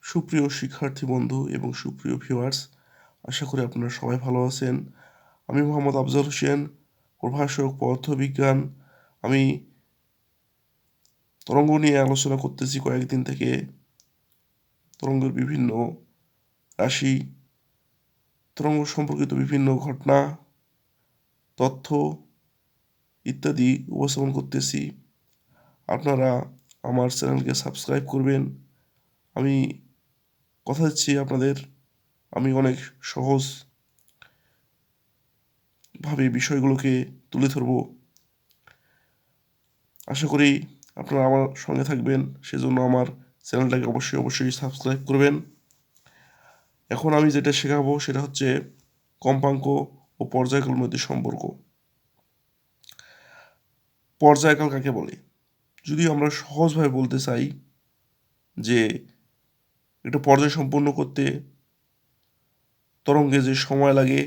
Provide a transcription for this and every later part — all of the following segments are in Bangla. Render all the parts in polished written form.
সুপ্রিয় শিক্ষার্থী বন্ধু এবং সুপ্রিয় ভিউয়ার্স, আশা করি আপনারা সবাই ভালো আছেন। আমি মোহাম্মদ আফজাল হোসেন, প্রভাষক পদার্থবিজ্ঞান। আমি তরঙ্গ নিয়ে আলোচনা করতেছি কয়েকদিন থেকে। তরঙ্গের বিভিন্ন রাশি, তরঙ্গ সম্পর্কিত বিভিন্ন ঘটনা, তথ্য ইত্যাদি উপস্থাপন করতেছি। আপনারা আমার চ্যানেলকে সাবস্ক্রাইব করবেন। আমি কথা দিচ্ছি আপনাদের, আমি অনেক সহজভাবে বিষয়গুলোকে তুলে ধরব। আশা করি আপনারা আমার সঙ্গে থাকবেন, সেজন্য আমার চ্যানেলটাকে অবশ্যই সাবস্ক্রাইব করবেন। এখন আমি যেটা শেখাবো সেটা হচ্ছে কম্পাঙ্ক ও পর্যায়কালের মধ্যে সম্পর্ক। পর্যায়কাল কাকে বলে? যদি আমরা সহজভাবে বলতে চাই যে একটা পর্যায় সম্পূর্ণ করতে তরঙ্গে যে সময় লাগে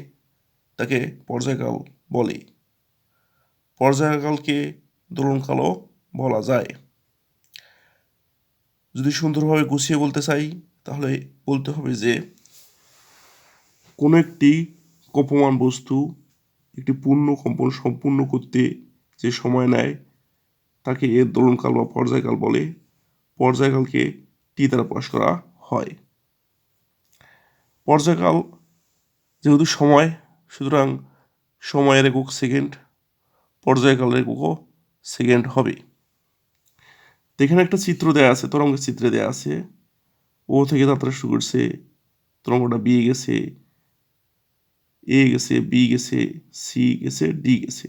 তাকে পর্যায়কাল বলে। পর্যায়কালকে দোলনকালও বলা যায়। যদি সুন্দরভাবে গুছিয়ে বলতে চাই তাহলে বলতে হবে যে কোনো একটি কম্পমান বস্তু একটি পূর্ণ কম্পন সম্পূর্ণ করতে যে সময় নেয় তাকে এর দোলনকাল বা পর্যায়কাল বলে। পর্যায়কালকে টি দ্বারা প্রকাশ করা হয়। পর্যায়কাল যেহেতু সময়, সুতরাং সময়ের একক সেকেন্ড, পর্যায়কালের এককও সেকেন্ড হবে। এখানে একটা চিত্র দেয়া আছে, তরঙ্গের চিত্রে দেয়া আছে। ও থেকে যাত্রা শুরু করছে, তরঙ্গটা বি গেছে, এ গেছে, বি গেছে, সি গেছে, ডি গেছে।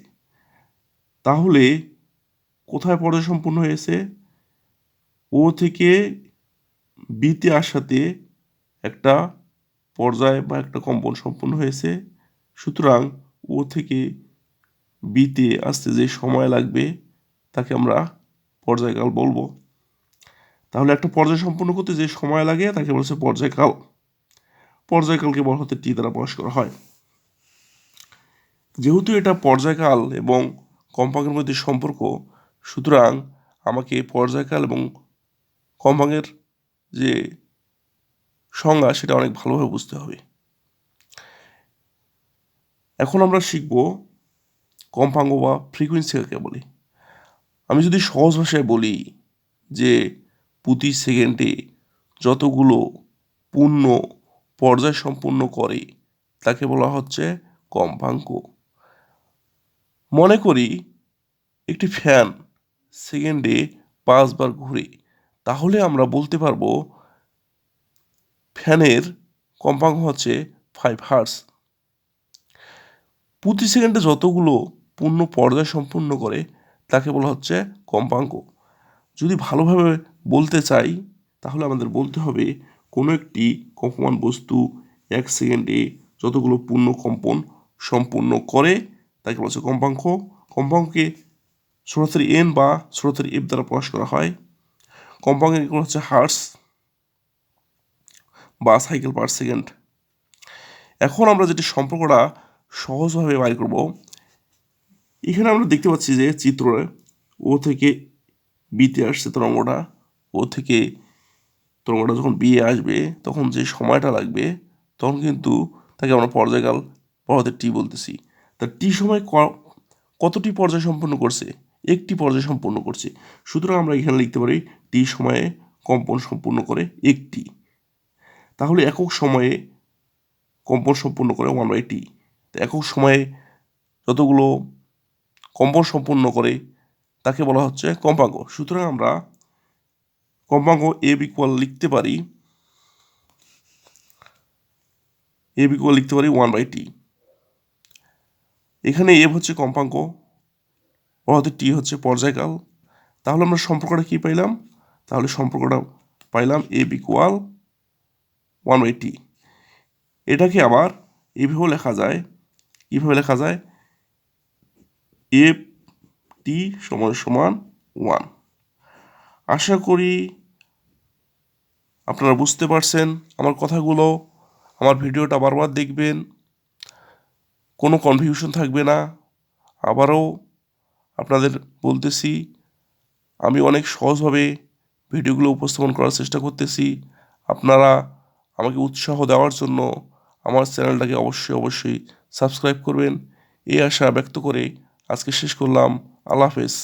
তাহলে কোথায় পর্যায় সম্পূর্ণ হয়েছে? ও থেকে বিতে আসাতে একটা পর্যায় বা একটা কম্পন সম্পূর্ণ হয়েছে। সুতরাং ও থেকে বিতে আসতে যে সময় লাগবে তাকে আমরা পর্যায়কাল বলবো। তাহলে একটা পর্যায় সম্পূর্ণ করতে যে সময় লাগে তাকে বলছে পর্যায়কাল। পর্যায়কালকে বলা হতে টি দ্বারা প্রকাশ করা হয়। যেহেতু এটা পর্যায়কাল এবং কম্পাঙ্কের মধ্যে সম্পর্ক, সুতরাং আমাকে পর্যায়কাল এবং কম্পাঙ্কের যে সংজ্ঞা সেটা অনেক ভালোভাবে বুঝতে হবে। এখন আমরা শিখব কম্পাঙ্ক বা ফ্রিকোয়েন্সি কাকে বলে। আমি যদি সহজ ভাষায় বলি যে প্রতি সেকেন্ডে যতগুলো পূর্ণ পর্যায় সম্পূর্ণ করে তাকে বলা হচ্ছে কম্পাঙ্ক। মনে করি একটি ফ্যান সেকেন্ডে 5 বার ঘুরে, তাহলে আমরা বলতে পারবো ফ্যানের কম্পাঙ্ক হচ্ছে 5 হার্টজ। প্রতি সেকেন্ডে যতগুলো পূর্ণ পর্যায় সম্পূর্ণ করে তাকে বলা হচ্ছে কম্পাঙ্ক। যদি ভালোভাবে বলতে চাই তাহলে আমাদের বলতে হবে কোনো একটি কম্পমান বস্তু 1 সেকেন্ডে যতগুলো পূর্ণ কম্পন সম্পূর্ণ করে তাকে বলা হচ্ছে কম্পাঙ্ক। কম্পাঙ্ককে সরাসরি এন বা সরাসরি এফ দ্বারা প্রকাশ করা হয়। কম্পাঙ্কের এগুলো হচ্ছে হার্টস বা সাইকেল পার সেকেন্ড। এখন আমরা যেটি সম্পর্কটা সহজভাবে বাইর করব, এখানে আমরা দেখতে পাচ্ছি যে চিত্রে ও থেকে বিতে আসছে তরঙ্গটা, ও থেকে তরঙ্গটা যখন বি আসবে তখন যে সময়টা লাগবে তখন কিন্তু তাকে আমরা পর্যায়কাল পড়াতে টি বলতেছি। তা টি সময় কতটি পর্যায় সম্পূর্ণ করছে? একটি পর্যায় সম্পূর্ণ করছে। সুতরাং আমরা এখানে লিখতে পারি টি সময়ে কম্পন সম্পূর্ণ করে একটি। তাহলে একক সময়ে কম্পন সম্পূর্ণ করে 1/t। একক সময়ে যতগুলো কম্পন সম্পূর্ণ করে তাকে বলা হচ্ছে কম্পাঙ্ক। সুতরাং আমরা কম্পাঙ্ক এফ ইকুয়াল লিখতে পারি 1/t। এখানে এফ হচ্ছে কম্পাঙ্ক, অর্থাৎ টি হচ্ছে পর্যায়কাল। তাহলে আমরা সম্পর্কটা কি পাইলাম? তাহলে সম্পর্কটা পাইলাম এফ ইকুয়াল 1/t। এটাকে আবার এভাবেও লেখা যায়। কীভাবে লেখা যায়? এফ টি সমান সমান 1। আশা করি আপনারা বুঝতে পারছেন আমার কথাগুলো। আমার ভিডিওটা বারবার দেখবেন, কোনো কনফিউশন থাকবে না। আবারও আপনাদের বলতেছি, আমি অনেক সহজভাবে ভিডিওগুলো উপস্থাপন করার চেষ্টা করতেছি। আপনারা আমাকে উৎসাহ দেওয়ার জন্য আমার চ্যানেলটাকে অবশ্যই সাবস্ক্রাইব করবেন, এই আশা ব্যক্ত করে আজকে শেষ করলাম। আল্লাহ হাফেজ।